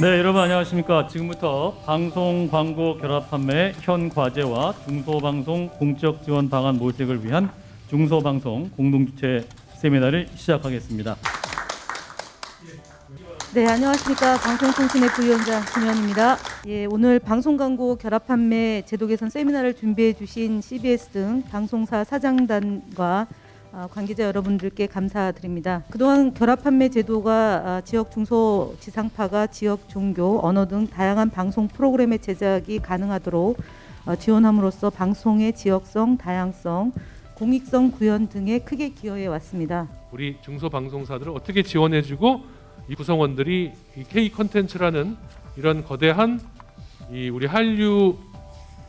네, 여러분 안녕하십니까. 지금부터 방송 광고 결합 판매 현 과제와 중소방송 공적 지원 방안 모색을 위한 중소방송 공동주최 세미나를 시작하겠습니다. 네, 안녕하십니까. 방송통신의 부위원장 김현입니다. 예, 오늘 방송 광고 결합 판매 제도 개선 세미나를 준비해 주신 CBS 등 방송사 사장단과 관계자 여러분들께 감사드립니다. 그동안 결합 판매 제도가 지역 중소지상파가 지역 종교, 언어 등 다양한 방송 프로그램의 제작이 가능하도록 지원함으로써 방송의 지역성, 다양성, 공익성 구현 등에 크게 기여해 왔습니다. 우리 중소방송사들을 어떻게 지원해주고 이 구성원들이 이 K 컨텐츠라는 이런 거대한 이 우리 한류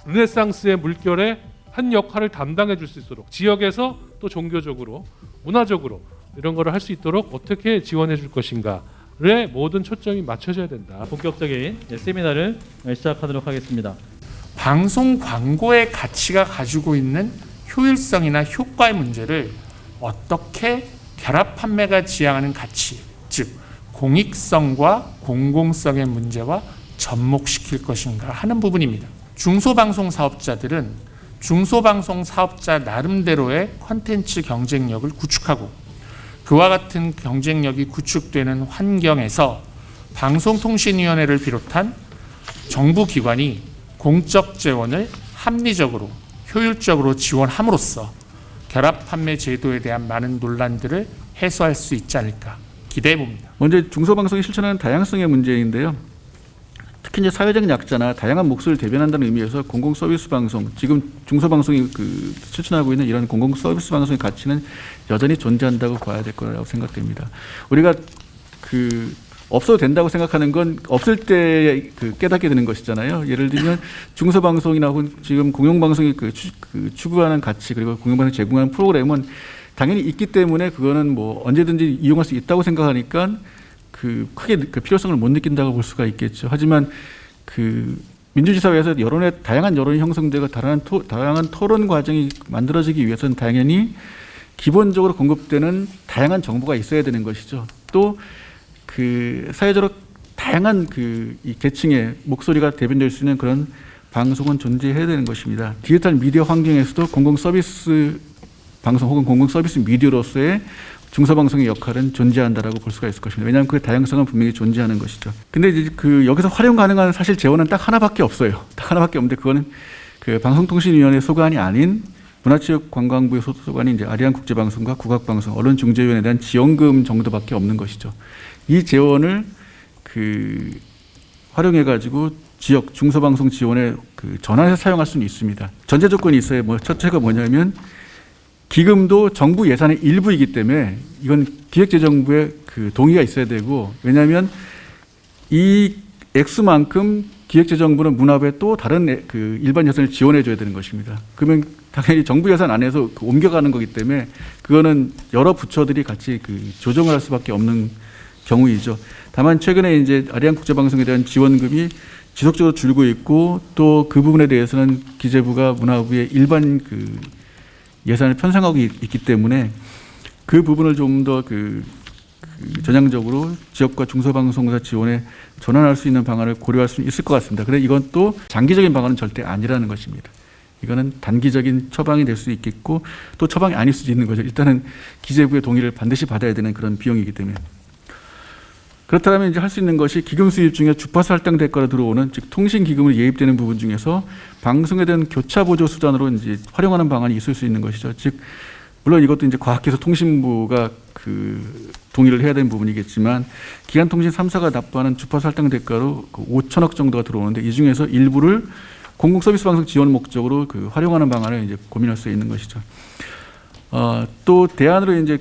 르네상스의 물결에 한 역할을 담당해 줄 수 있도록 지역에서 또 종교적으로 문화적으로 이런 거를 할 수 있도록 어떻게 지원해 줄 것인가에 모든 초점이 맞춰져야 된다. 본격적인 세미나를 시작하도록 하겠습니다. 방송 광고의 가치가 가지고 있는 효율성이나 효과의 문제를 어떻게 결합 판매가 지향하는 가치, 즉 공익성과 공공성의 문제와 접목시킬 것인가 하는 부분입니다. 중소방송 사업자들은 중소방송 사업자 나름대로의 콘텐츠 경쟁력을 구축하고 그와 같은 경쟁력이 구축되는 환경에서 방송통신위원회를 비롯한 정부기관이 공적 재원을 합리적으로 효율적으로 지원함으로써 결합 판매 제도에 대한 많은 논란들을 해소할 수 있지 않을까 기대해 봅니다. 먼저 중소방송이 실천하는 다양성의 문제인데요. 특히 이제 사회적 약자나 다양한 목소리를 대변한다는 의미에서 공공 서비스 방송, 지금 중소방송이 실천하고 있는 이런 공공 서비스 방송의 가치는 여전히 존재한다고 봐야 될 거라고 생각됩니다. 우리가 없어도 된다고 생각하는 건 없을 때 깨닫게 되는 것이잖아요. 예를 들면 중소방송이나 혹은 지금 공영방송이 추구하는 가치 그리고 공영방송이 제공하는 프로그램은 당연히 있기 때문에 그거는 뭐 언제든지 이용할 수 있다고 생각하니까 크게 필요성을 못 느낀다고 볼 수가 있겠죠. 하지만 민주주의 사회에서 다양한 여론이 형성되고 다양한 토론 과정이 만들어지기 위해서는 당연히 기본적으로 공급되는 다양한 정보가 있어야 되는 것이죠. 또 사회적으로 다양한 이 계층의 목소리가 대변될 수 있는 그런 방송은 존재해야 되는 것입니다. 디지털 미디어 환경에서도 공공 서비스 방송 혹은 공공 서비스 미디어로서의 중소방송의 역할은 존재한다라고 볼 수가 있을 것입니다. 왜냐하면 그 다양성은 분명히 존재하는 것이죠. 근데 이제 여기서 활용 가능한 사실 재원은 딱 하나밖에 없어요. 딱 하나밖에 없는데 그거는 방송통신위원회 소관이 아닌 문화체육관광부의 소관이 이제 아리안국제방송과 국악방송, 언론중재위원회에 대한 지원금 정도밖에 없는 것이죠. 이 재원을 활용해가지고 지역 중소방송 지원에 전환해서 사용할 수는 있습니다. 전제 조건이 있어요. 첫째가 뭐냐면 기금도 정부 예산의 일부이기 때문에 이건 기획재정부의 동의가 있어야 되고, 왜냐하면 이 액수만큼 기획재정부는 문화부에 또 다른 일반 예산을 지원해 줘야 되는 것입니다. 그러면 당연히 정부 예산 안에서 옮겨가는 거기 때문에 그거는 여러 부처들이 같이 조정을 할 수밖에 없는 경우이죠. 다만 최근에 이제 아리안국제방송에 대한 지원금이 지속적으로 줄고 있고 또 그 부분에 대해서는 기재부가 문화부의 일반 예산을 편성하고 있기 때문에 그 부분을 좀 더 전향적으로 지역과 중소방송사 지원에 전환할 수 있는 방안을 고려할 수 있을 것 같습니다. 그런데 이건 또 장기적인 방안은 절대 아니라는 것입니다. 이거는 단기적인 처방이 될 수 있겠고 또 처방이 아닐 수도 있는 거죠. 일단은 기재부의 동의를 반드시 받아야 되는 그런 비용이기 때문에. 그렇다면 이제 할 수 있는 것이 기금 수입 중에 주파수 할당 대가로 들어오는 즉 통신 기금으로 예입되는 부분 중에서 방송에 대한 교차 보조 수단으로 이제 활용하는 방안이 있을 수 있는 것이죠. 즉 물론 이것도 이제 과학기술통신부가 동의를 해야 되는 부분이겠지만 기간통신 3사가 납부하는 주파수 할당 대가로 5천억 정도가 들어오는데 이 중에서 일부를 공공 서비스 방송 지원 목적으로 활용하는 방안을 이제 고민할 수 있는 것이죠. 또 대안으로 이제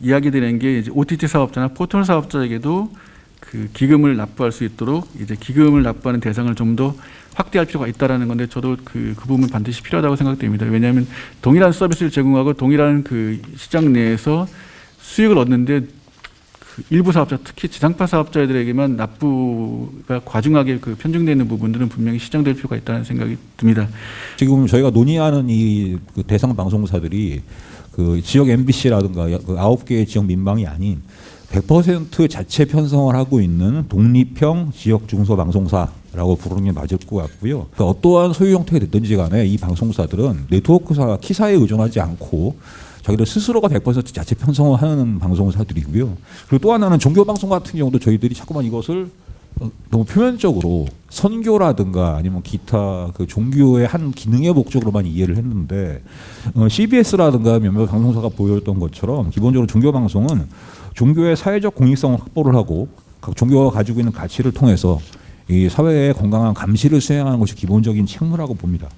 이야기되는 게 이제 OTT 사업자나 포털 사업자에게도 기금을 납부할 수 있도록 이제 기금을 납부하는 대상을 좀 더 확대할 필요가 있다라는 건데 저도 그 부분 반드시 필요하다고 생각됩니다. 왜냐하면 동일한 서비스를 제공하고 동일한 시장 내에서 수익을 얻는데 일부 사업자, 특히 지상파 사업자들에게만 납부가 과중하게 편중되어 있는 부분들은 분명히 시정될 필요가 있다는 생각이 듭니다. 지금 저희가 논의하는 이 대상 방송사들이 지역 MBC라든가 9개의 지역 민방이 아닌 100% 자체 편성을 하고 있는 독립형 지역 중소방송사라고 부르는 게 맞을 것 같고요. 그러니까 어떠한 소유 형태가 됐든지 간에 이 방송사들은 네트워크사, 키사에 의존하지 않고 자기들 스스로가 100% 자체 편성을 하는 방송사들이고요. 그리고 또 하나는 종교방송 같은 경우도 저희들이 자꾸만 이것을 너무 표면적으로 선교라든가 아니면 기타 그 종교의 한 기능의 목적으로만 이해를 했는데 CBS라든가 몇몇 방송사가 보여줬던 것처럼 기본적으로 종교방송은 종교의 사회적 공익성을 확보를 하고 각 종교가 가지고 있는 가치를 통해서 이 사회의 건강한 감시를 수행하는 것이 기본적인 책무라고 봅니다.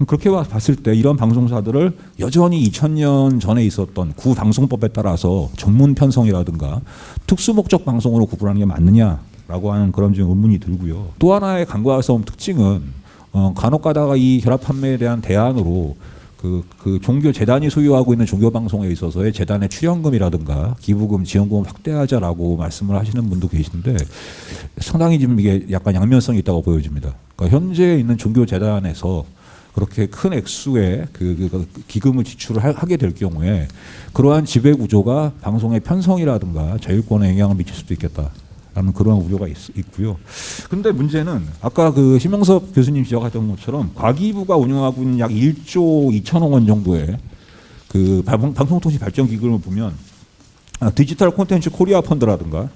그렇게 봤을 때 이런 방송사들을 여전히 2000년 전에 있었던 구방송법에 따라서 전문 편성이라든가 특수목적 방송으로 구분하는 게 맞느냐라고 하는 그런 좀 의문이 들고요. 또 하나의 강과성 특징은 간혹 가다가 이 결합 판매에 대한 대안으로 그 종교 재단이 소유하고 있는 종교 방송에 있어서의 재단의 출연금이라든가 기부금, 지원금을 확대하자라고 말씀을 하시는 분도 계신데 상당히 지금 이게 약간 양면성이 있다고 보여집니다. 그러니까 현재 있는 종교 재단에서 그렇게 큰 액수의 그 기금을 지출을 하게 될 경우에 그러한 지배 구조가 방송의 편성이라든가 자율권에 영향을 미칠 수도 있겠다라는 그러한 우려가 있고요. 그런데 문제는 아까 그 심영섭 교수님 지적하셨던 것처럼 과기부가 운영하고 있는 약 1조 2천억 원 정도의 그 방송통신 발전 기금을 보면 디지털 콘텐츠 코리아 펀드라든가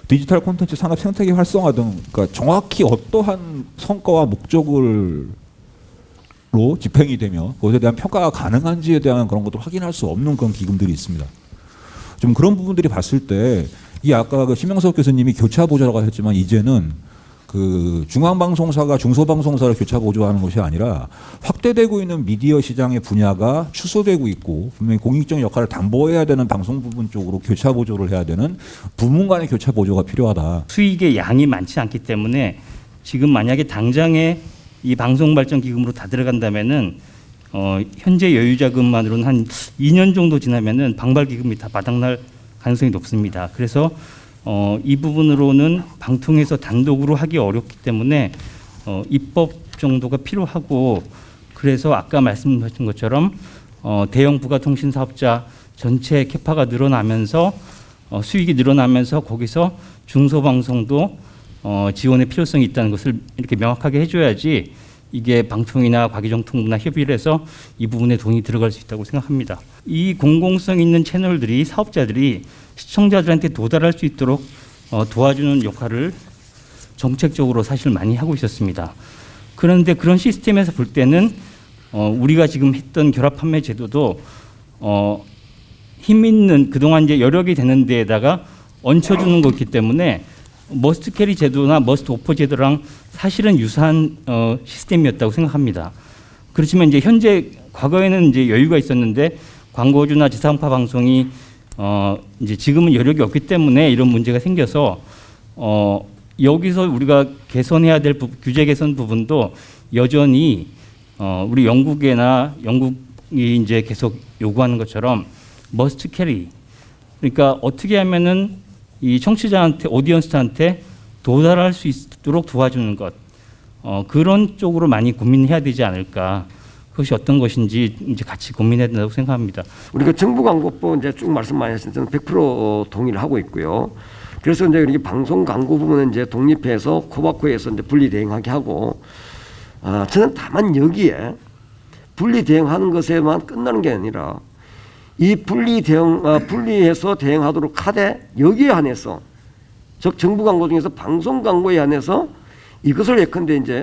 디지털 콘텐츠 산업 생태계 활성화 등 그러니까 정확히 어떠한 성과와 목적을 로 집행이 되며 그것에 대한 평가가 가능한지에 대한 그런 것도 확인할 수 없는 그런 기금들이 있습니다. 좀 그런 부분들이 봤을 때 이 아까 그 심영석 교수님이 교차 보조라고 하셨지만 이제는 그 중앙방송사가 중소방송사를 교차 보조하는 것이 아니라 확대되고 있는 미디어 시장의 분야가 축소되고 있고 분명히 공익적 역할을 담보해야 되는 방송 부분 쪽으로 교차 보조를 해야 되는 부문 간의 교차 보조가 필요하다. 수익의 양이 많지 않기 때문에 지금 만약에 당장에 이 방송발전기금으로 다 들어간다면은 현재 여유자금만으로는 한 2년 정도 지나면은 방발기금이 다 바닥날 가능성이 높습니다. 그래서 이 부분으로는 방통에서 단독으로 하기 어렵기 때문에 입법 정도가 필요하고 그래서 아까 말씀하신 것처럼 대형 부가통신 사업자 전체 캐파가 늘어나면서 수익이 늘어나면서 거기서 중소방송도 지원의 필요성이 있다는 것을 이렇게 명확하게 해줘야지 이게 방통이나 과기정통부나 협의를 해서 이 부분에 돈이 들어갈 수 있다고 생각합니다. 이 공공성 있는 채널들이 사업자들이 시청자들한테 도달할 수 있도록 도와주는 역할을 정책적으로 사실 많이 하고 있었습니다. 그런데 그런 시스템에서 볼 때는 우리가 지금 했던 결합 판매 제도도 힘 있는 그동안 이제 여력이 되는 데에다가 얹혀주는 거기 때문에 머스트 캐리 제도나 머스트 오퍼 제도랑 사실은 유사한 시스템이었다고 생각합니다. 그렇지만 이제 현재 과거에는 이제 여유가 있었는데 광고주나 지상파 방송이 이제 지금은 여력이 없기 때문에 이런 문제가 생겨서 여기서 우리가 개선해야 될 규제 개선 부분도 여전히 우리 영국이나 영국이 이제 계속 요구하는 것처럼 머스트 캐리 그러니까 어떻게 하면은 이 청취자한테 오디언스한테 도달할 수 있도록 도와주는 것 그런 쪽으로 많이 고민해야 되지 않을까 그것이 어떤 것인지 이제 같이 고민해야 된다고 생각합니다. 우리가 정부 광고법 이제 쭉 말씀 많이 하신 저는 100% 동의를 하고 있고요. 그래서 이제 이렇게 방송 광고 부분은 이제 독립해서 코바코에서 이제 분리 대행하게 하고 저는 다만 여기에 분리 대행하는 것에만 끝나는 게 아니라 이 분리해서 대행하도록 하되 여기에 한해서 즉 정부 광고 중에서 방송 광고에 한해서 이것을 예컨대 이제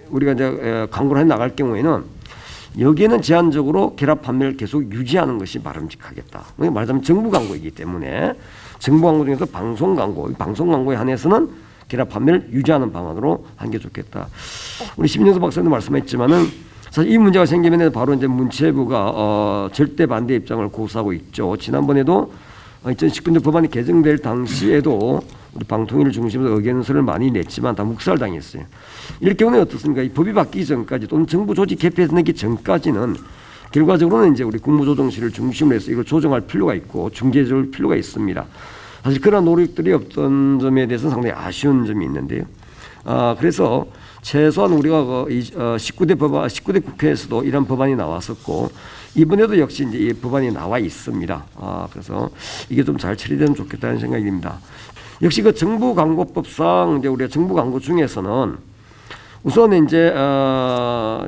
우리가 이제 광고를 해 나갈 경우에는 여기에는 제한적으로 결합 판매를 계속 유지하는 것이 바람직하겠다. 말하자면 정부 광고이기 때문에 정부 광고 중에서 방송 광고에 한해서는 결합 판매를 유지하는 방안으로 하는 게 좋겠다. 우리 심영섭 박사님도 말씀했지만은. 사실 이 문제가 생기면 바로 이제 문체부가 절대 반대 입장을 고수하고 있죠. 지난번에도 2019년 법안이 개정될 당시에도 우리 방통위를 중심으로 의견서를 많이 냈지만 다 묵살당했어요. 이럴 경우는 어떻습니까? 이 법이 바뀌기 전까지 또는 정부 조직 개편하기 전까지는 결과적으로는 이제 우리 국무조정실을 중심으로 해서 이걸 조정할 필요가 있고 중재줄 필요가 있습니다. 사실 그런 노력들이 없던 점에 대해서는 상당히 아쉬운 점이 있는데요. 그래서 최소한 우리가 19대 국회에서도 이런 법안이 나왔었고 이번에도 역시 이제 이 법안이 나와 있습니다. 그래서 이게 좀 잘 처리되면 좋겠다는 생각이 듭니다. 역시 그 정부광고법상 이제 우리가 정부광고 중에서는 우선 이제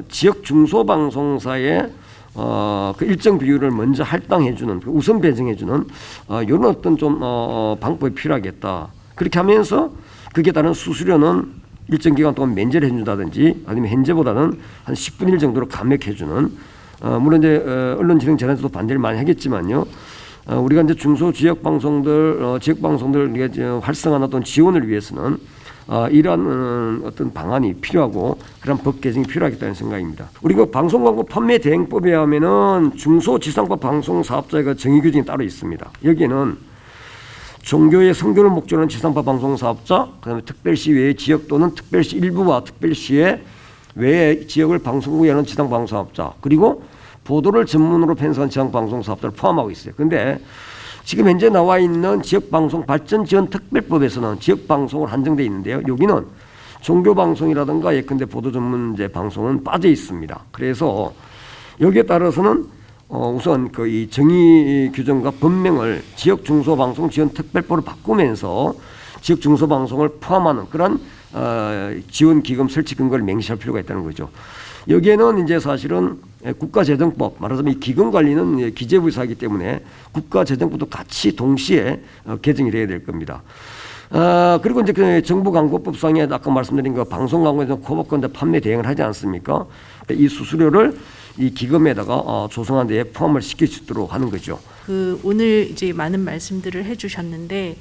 지역 중소방송사의 그 일정 비율을 먼저 할당해주는, 우선 배정해주는 이런 어떤 좀 방법이 필요하겠다. 그렇게 하면서 그게 따른 수수료는 일정 기간 동안 면제를 해준다든지 아니면 현재보다는 한 10분의 1 정도로 감액해주는, 물론 이제 언론진흥재단에서도 반대를 많이 하겠지만요. 우리가 이제 중소 지역 방송들, 지역 방송들 우리가 활성화나 또는 지원을 위해서는 이러한 어떤 방안이 필요하고 그런 법 개정이 필요하겠다는 생각입니다. 우리가 방송광고 판매 대행법에 하면은 중소지상파 방송 사업자가 정의 규정이 따로 있습니다. 여기에는 종교의 선교를 목적으로 하는 지상파 방송 사업자, 그다음에 특별시 외의 지역 또는 특별시 일부와 특별시의 외의 지역을 방송국에 하는 지상 방송 사업자, 그리고 보도를 전문으로 편성한 지상 방송 사업자를 포함하고 있어요. 그런데 지금 현재 나와 있는 지역방송 발전지원특별법에서는 지역방송을 한정되어 있는데요. 여기는 종교방송이라든가 예컨대 보도 전문 방송은 빠져 있습니다. 그래서 여기에 따라서는 우선 그 이 정의 규정과 법명을 지역 중소방송 지원 특별법으로 바꾸면서 지역 중소방송을 포함하는 그런 지원 기금 설치 근거를 명시할 필요가 있다는 거죠. 여기에는 이제 사실은 국가재정법, 말하자면 이 기금 관리는 기재부에서 하기 때문에 국가재정법도 같이 동시에 개정이 돼야 될 겁니다. 그리고 이제 그 정부광고법상에 아까 말씀드린 그 방송광고에서 코박건대 판매 대행을 하지 않습니까? 이 수수료를 이 기금에다가 조성한 데에 포함을 시킬 수 있도록 하는 거죠. 그 오늘 이제 많은 말씀들을 해주셨는데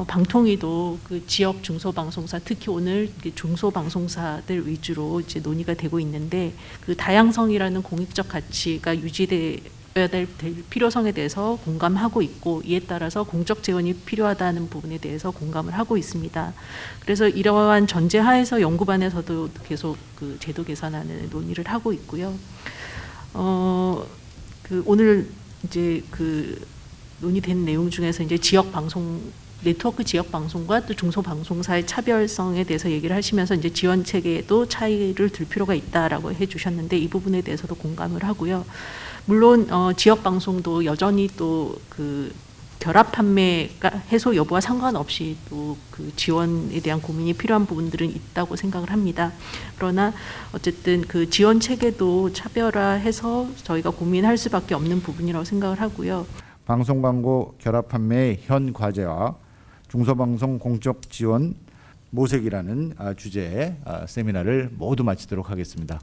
방통위도 그 지역 중소방송사, 특히 오늘 중소방송사들 위주로 이제 논의가 되고 있는데 그 다양성이라는 공익적 가치가 유지되어야 될 필요성에 대해서 공감하고 있고, 이에 따라서 공적 재원이 필요하다는 부분에 대해서 공감을 하고 있습니다. 그래서 이러한 전제하에서 연구반에서도 계속 그 제도 개선안을 논의를 하고 있고요. 그 오늘 이제 그 논의된 내용 중에서 이제 지역 방송, 네트워크 지역 방송과 또 중소 방송사의 차별성에 대해서 얘기를 하시면서 이제 지원 체계에도 차이를 둘 필요가 있다라고 해주셨는데, 이 부분에 대해서도 공감을 하고요. 물론 지역 방송도 여전히 또 그 결합 판매가 해소 여부와 상관없이 또 그 지원에 대한 고민이 필요한 부분들은 있다고 생각을 합니다. 그러나 어쨌든 그 지원 체계도 차별화해서 저희가 고민할 수밖에 없는 부분이라고 생각을 하고요. 방송 광고 결합 판매의 현 과제와 중소방송 공적 지원 모색이라는 주제의 세미나를 모두 마치도록 하겠습니다.